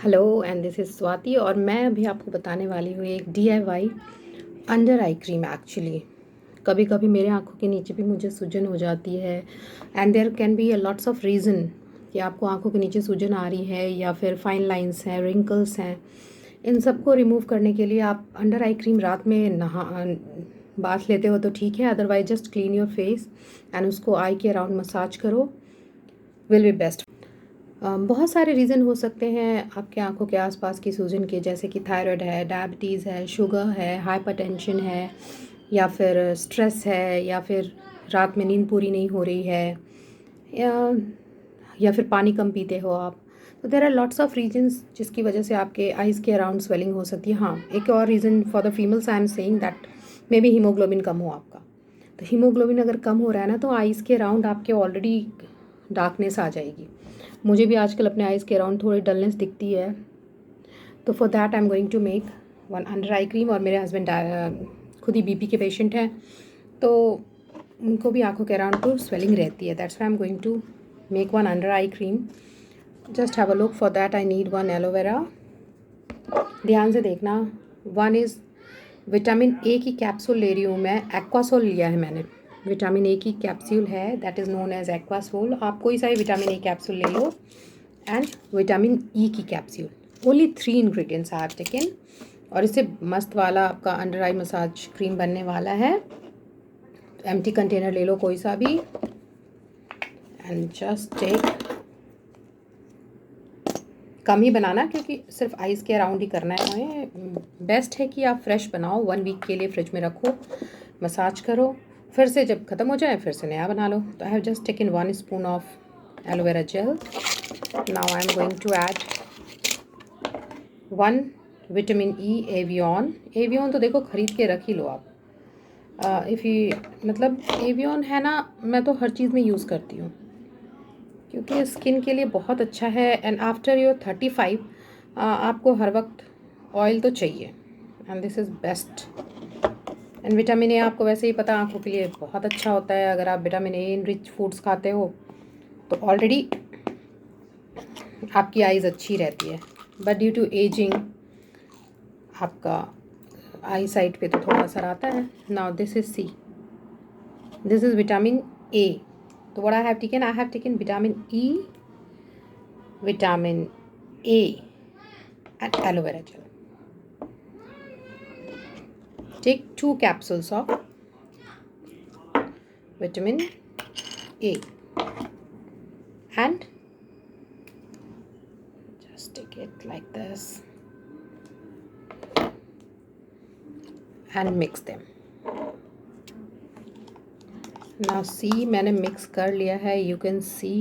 Hello and this is Swati और मैं अभी आपको बताने वाली हूँ एक DIY under eye cream. Actually कभी कभी मेरे आँखों के नीचे भी मुझे सूजन हो जाती है and there can be a lots of reason कि आपको आँखों के नीचे सूजन आ रही है या फिर फाइन लाइंस हैं, रिंकल्स हैं। इन सबको रिमूव करने के लिए आप अंडर आई क्रीम रात में बाथ लेते हो तो ठीक है, otherwise just clean your face and उसको आई के अराउंड मसाज करो, विल बी बेस्ट। बहुत सारे रीज़न हो सकते हैं आपके आंखों के आसपास की सूजन के, जैसे कि थायराइड है, डायबिटीज़ है, शुगर है, हाइपरटेंशन है, या फिर स्ट्रेस है, या फिर रात में नींद पूरी नहीं हो रही है, या फिर पानी कम पीते हो आप। तो there are lots of reasons जिसकी वजह से आपके आइज़ के अराउंड स्वेलिंग हो सकती है। हाँ, एक और reason for the females I am saying that may be haemoglobin कम हो आपका। तो हीमोग्लोबिन अगर कम हो रहा है ना, तो आइज़ के अराउंड आपके ऑलरेडी डार्कनेस आ जाएगी। मुझे भी आजकल अपने आइज़ के अराउंड थोड़ी डलनेस दिखती है। तो for that I am going to make one under eye cream. और मेरे हस्बैंड खुद ही BP के पेशेंट हैं, तो उनको भी आंखों के अराउंड तो स्वेलिंग रहती है। That's why I am going to make one under eye cream. Just have a look. For that I need one aloe vera. ध्यान से देखना। वन इज़ विटामिन A की कैप्सूल ले रही हूँ मैं। एक्वासोल लिया है मैंने। विटामिन A की कैप्सूल है, that is known as Aquasol. आप कोई सा भी विटामिन A कैप्सूल ले लो। एंड विटामिन E की capsule. Only 3 ingredients are taken. और इससे मस्त वाला आपका अंडर आई मसाज क्रीम बनने वाला है। एम्प्टी कंटेनर ले लो कोई सा भी एंड जस्ट टेक। कम ही बनाना क्योंकि सिर्फ आइज़ के अराउंड ही करना है हमें। बेस्ट है कि आप फ्रेश बनाओ, 1 वीक के लिए फ्रिज में रखो, मसाज करो, फिर से जब ख़त्म हो जाए फिर से नया बना लो। तो I have just taken 1 spoon of aloe vera gel. Now I am going to add 1 vitamin E Evion. Evion तो देखो ख़रीद के रख ही लो आप। इफ़ यू मतलब एवियन है ना, मैं तो हर चीज़ में यूज़ करती हूँ क्योंकि स्किन के लिए बहुत अच्छा है। एंड आफ्टर योर 35 आपको हर वक्त ऑयल तो चाहिए and this is best. And vitamin A आपको वैसे ही पता आंखों के लिए बहुत अच्छा होता है। अगर आप vitamin A in rich foods खाते हो तो ऑलरेडी आपकी आइज़ अच्छी रहती है। बट ड्यू टू एजिंग आपका आई साइट पे तो थोड़ा असर आता है। Now this is C, this is vitamin A। तो what I have taken vitamin E, vitamin A and aloe vera gel. Take 2 capsules of vitamin A and just take it like this and mix them. Now see, मैंने mix कर लिया है। You can see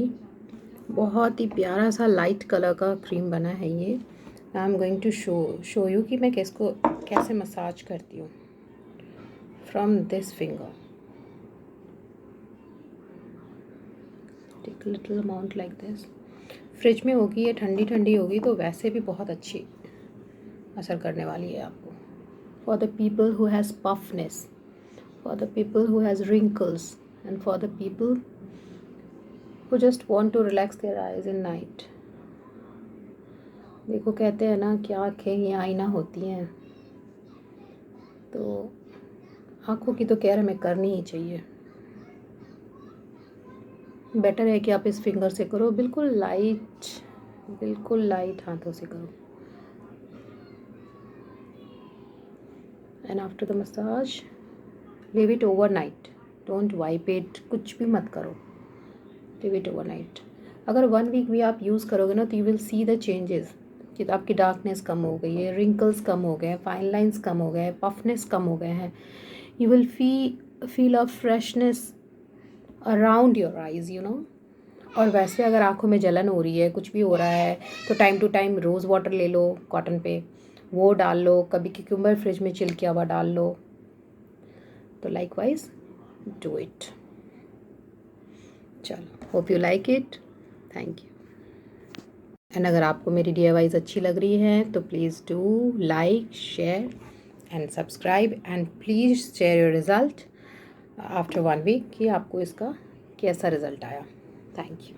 बहुत ही प्यारा सा light colour का cream बना है ये। Now I'm going to show you कि मैं कैसे मसाज करती हूँ from this finger. Take a little amount like this. Fridge में होगी ये, ठंडी ठंडी होगी तो वैसे भी बहुत अच्छी असर करने वाली है आपको। For the people who has puffiness, for the people who has wrinkles and for the people who just want to relax their eyes in night. देखो कहते हैं ना कि आँखें ही आईना होती हैं, तो आँखों की तो केयर हमें करनी ही चाहिए। बेटर है कि आप इस फिंगर से करो, बिल्कुल लाइट हाथों से करो। And after the massage leave it overnight, don't wipe it, कुछ भी मत करो, लीव इट ओवरनाइट। अगर 1 वीक भी आप यूज़ करोगे ना तो you will see the changes कि आपकी डार्कनेस कम हो गई है, रिंकल्स कम हो गए, फाइन लाइंस कम हो गए, पफनेस कम हो गए हैं। You will feel a freshness around your eyes, you know. और वैसे अगर आँखों में जलन हो रही है, कुछ भी हो रहा है, तो time to time rose water ले लो कॉटन पे, वो डाल लो। कभी क्यूकम्बर फ्रिज में चिल किया हुआ डाल लो। तो लाइकवाइज डू इट। चलो, hope you like it. Thank you. And अगर आपको मेरी DIYs अच्छी लग रही है तो please do like, share and subscribe and please share your result after 1 week कि आपको इसका कैसा रिज़ल्ट आया। Thank you.